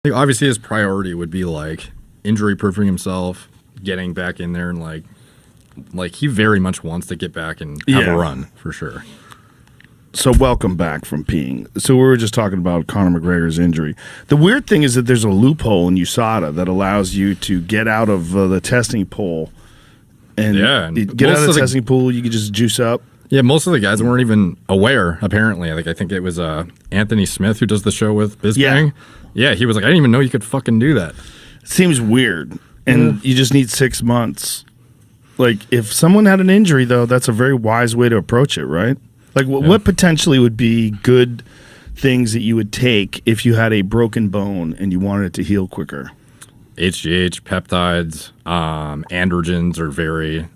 Like, obviously, his priority would be like injury proofing himself, getting back in there, and like he very much wants to get back and have a run for sure. So welcome back from peeing. So we were just talking about Conor McGregor's injury. The weird thing is that there's a loophole in USADA that allows you to get out of the testing pool. And get out of the testing pool, you can just juice up. Yeah, most of the guys weren't even aware, apparently. Like, I think it was Anthony Smith who does the show with Bizbang. Yeah, he was like, I didn't even know you could fucking do that. Seems weird. And you just need 6 months. Like, if someone had an injury, though, that's a very wise way to approach it, right? Like, what potentially would be good things that you would take if you had a broken bone and you wanted it to heal quicker? HGH, peptides, androgens are very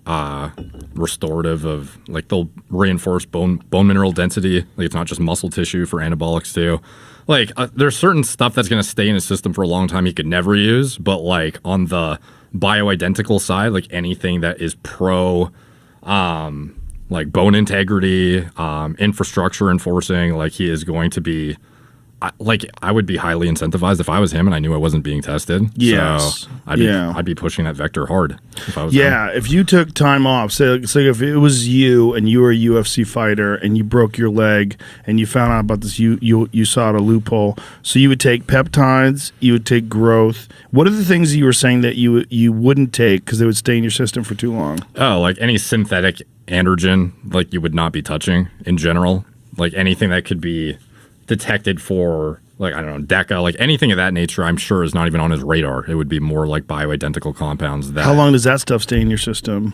restorative of, like, they'll reinforce bone mineral density. Like, it's not just muscle tissue for anabolics too. Like, there's certain stuff that's going to stay in his system for a long time he could never use, but like on the bioidentical side, like anything that is pro like bone integrity, infrastructure enforcing, like he is going to be, like I would be highly incentivized if I was him and I knew I wasn't being tested. Yes. So I'd be pushing that vector hard if I was him. If you took time off, so if it was you and you were a UFC fighter and you broke your leg and you found out about this, you saw a loophole. So you would take peptides, you would take growth. What are the things you were saying that you wouldn't take because they would stay in your system for too long? Oh, like any synthetic androgen, like you would not be touching in general. Like anything that could be detected for, like, I don't know, DECA, like anything of that nature, I'm sure is not even on his radar. It would be more like bioidentical compounds. How long does that stuff stay in your system?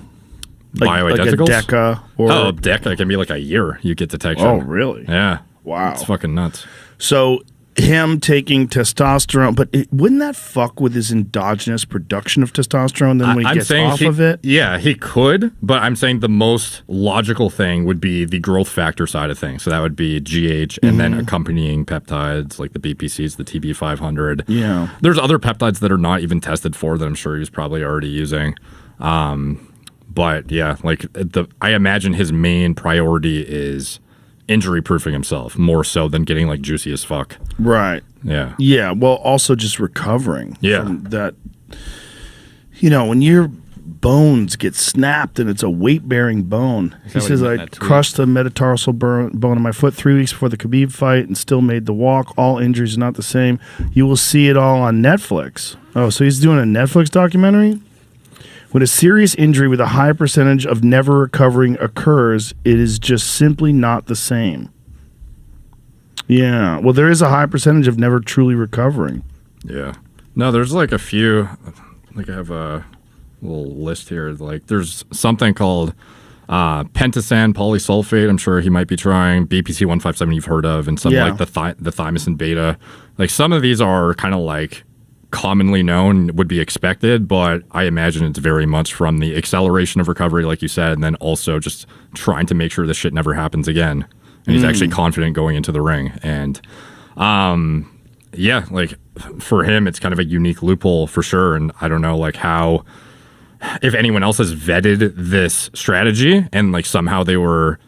Bioidenticals? Like a DECA? DECA can be like a year you get detection. Oh, really? Yeah. Wow. It's fucking nuts. So him taking testosterone, but wouldn't that fuck with his endogenous production of testosterone then when he gets off of it? Yeah, he could, but I'm saying the most logical thing would be the growth factor side of things. So that would be GH and then accompanying peptides like the BPCs, the TB500. Yeah. There's other peptides that are not even tested for that I'm sure he was probably already using. But yeah, like I imagine his main priority is injury proofing himself more so than getting like juicy as fuck. Right. Yeah. Yeah. Well, also just recovering. Yeah. From that. You know, when your bones get snapped and it's a weight bearing bone. He says, I crushed the metatarsal bone in my foot 3 weeks before the Khabib fight and still made the walk. All injuries are not the same. You will see it all on Netflix. Oh, so he's doing a Netflix documentary? When a serious injury with a high percentage of never recovering occurs, it is just simply not the same. Yeah. Well, there is a high percentage of never truly recovering. Yeah. No, there's like a few. Like I have a little list here. Like there's something called pentosan polysulfate. I'm sure he might be trying. BPC 157 you've heard of, and some like the thymosin beta. Like some of these are kind of like commonly known, would be expected, but I imagine it's very much from the acceleration of recovery, like you said, and then also just trying to make sure this shit never happens again. And he's actually confident going into the ring. And yeah, like for him, it's kind of a unique loophole for sure. And I don't know like how, if anyone else has vetted this strategy and like somehow they were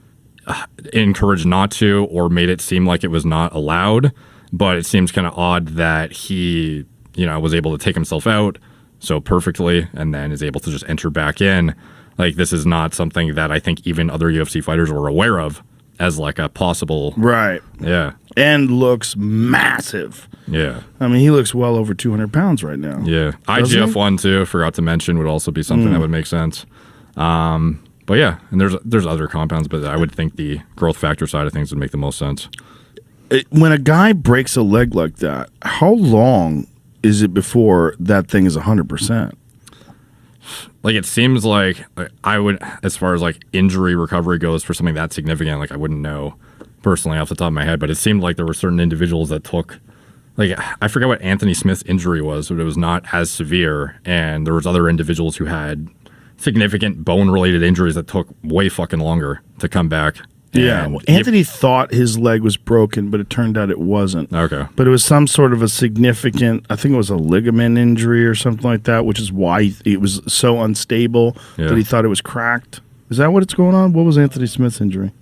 encouraged not to or made it seem like it was not allowed, but it seems kind of odd that he, you know, was able to take himself out so perfectly and then is able to just enter back in. Like, this is not something that I think even other UFC fighters were aware of as like a possible. Right. Yeah. And looks massive. Yeah. I mean, he looks well over 200 pounds right now. Yeah. IGF-1 too, forgot to mention, would also be something that would make sense. But yeah, and there's other compounds, but I would think the growth factor side of things would make the most sense. When a guy breaks a leg like that, how long is it before that thing is 100%? Like, it seems like I would, as far as like injury recovery goes for something that significant, like I wouldn't know personally off the top of my head, but it seemed like there were certain individuals that took, like, I forget what Anthony Smith's injury was, but it was not as severe. And there was other individuals who had significant bone related injuries that took way fucking longer to come back. Yeah, well, Anthony thought his leg was broken, but it turned out it wasn't. Okay. But it was some sort of a significant, I think it was a ligament injury or something like that, which is why it was so unstable that he thought it was cracked. Is that what's going on? What was Anthony Smith's injury?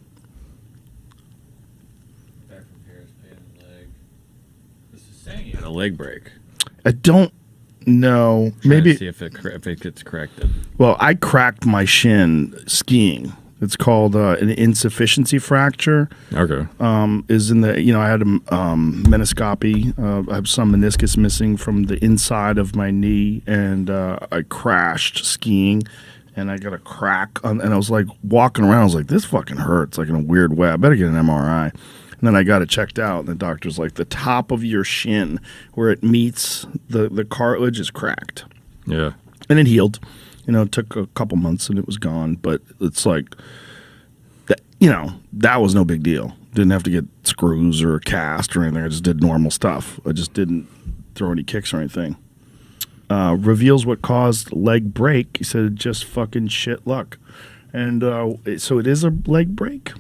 Back from Paris, pain in the leg. This is saying he had a leg break. I don't know. Maybe see if it gets corrected. Well, I cracked my shin skiing. It's called an insufficiency fracture. Okay. Is in the I had a meniscoscopy. I have some meniscus missing from the inside of my knee, and I crashed skiing, and I got a crack and I was like walking around. I was like, this fucking hurts, like in a weird way. I better get an MRI. And then I got it checked out, and the doctor's like, the top of your shin where it meets the cartilage is cracked. Yeah. And it healed. It took a couple months and it was gone, but it's like that. That was no big deal. Didn't have to get screws or a cast or anything. I just did normal stuff. I just didn't throw any kicks or anything. Reveals what caused leg break. He said just fucking shit luck, and so it is a leg break.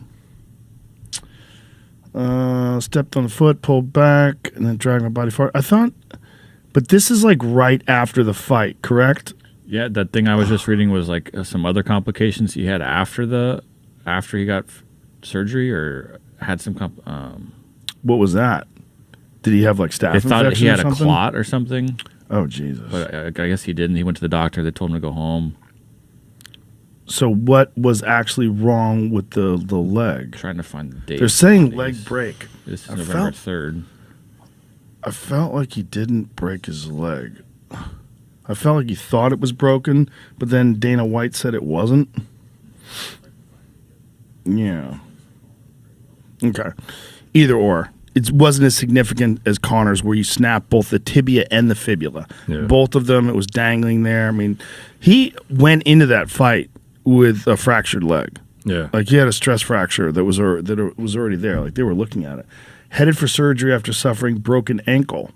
Stepped on the foot, pulled back, and then dragged my body forward. I thought, but this is like right after the fight, correct? Yeah, that thing I was just reading was like some other complications he had after he got surgery, or had some What was that? Did he have like staph infection? They thought he had or a clot or something. Oh Jesus! But I guess he didn't. He went to the doctor. They told him to go home. So what was actually wrong with the leg? Trying to find the date. They're saying leg break. This is November 3rd. I felt like he didn't break his leg. I felt like he thought it was broken, but then Dana White said it wasn't. Yeah. Okay. Either or. It wasn't as significant as Connor's, where you snap both the tibia and the fibula. Yeah. Both of them, it was dangling there. I mean, he went into that fight with a fractured leg. Yeah. Like he had a stress fracture that was already there. Like they were looking at it. Headed for surgery after suffering broken ankle.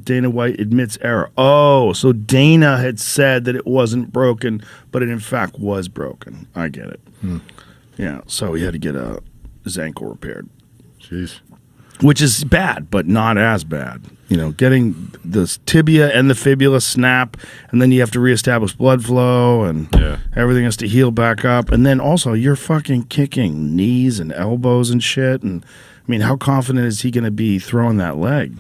Dana White admits error. Oh, so Dana had said that it wasn't broken, but it in fact was broken. I get it. Yeah, so he had to get his ankle repaired. Jeez. Which is bad, but not as bad. Getting the tibia and the fibula snap, and then you have to reestablish blood flow, and everything has to heal back up. And then also, you're fucking kicking knees and elbows and shit. And I mean, how confident is he going to be throwing that leg?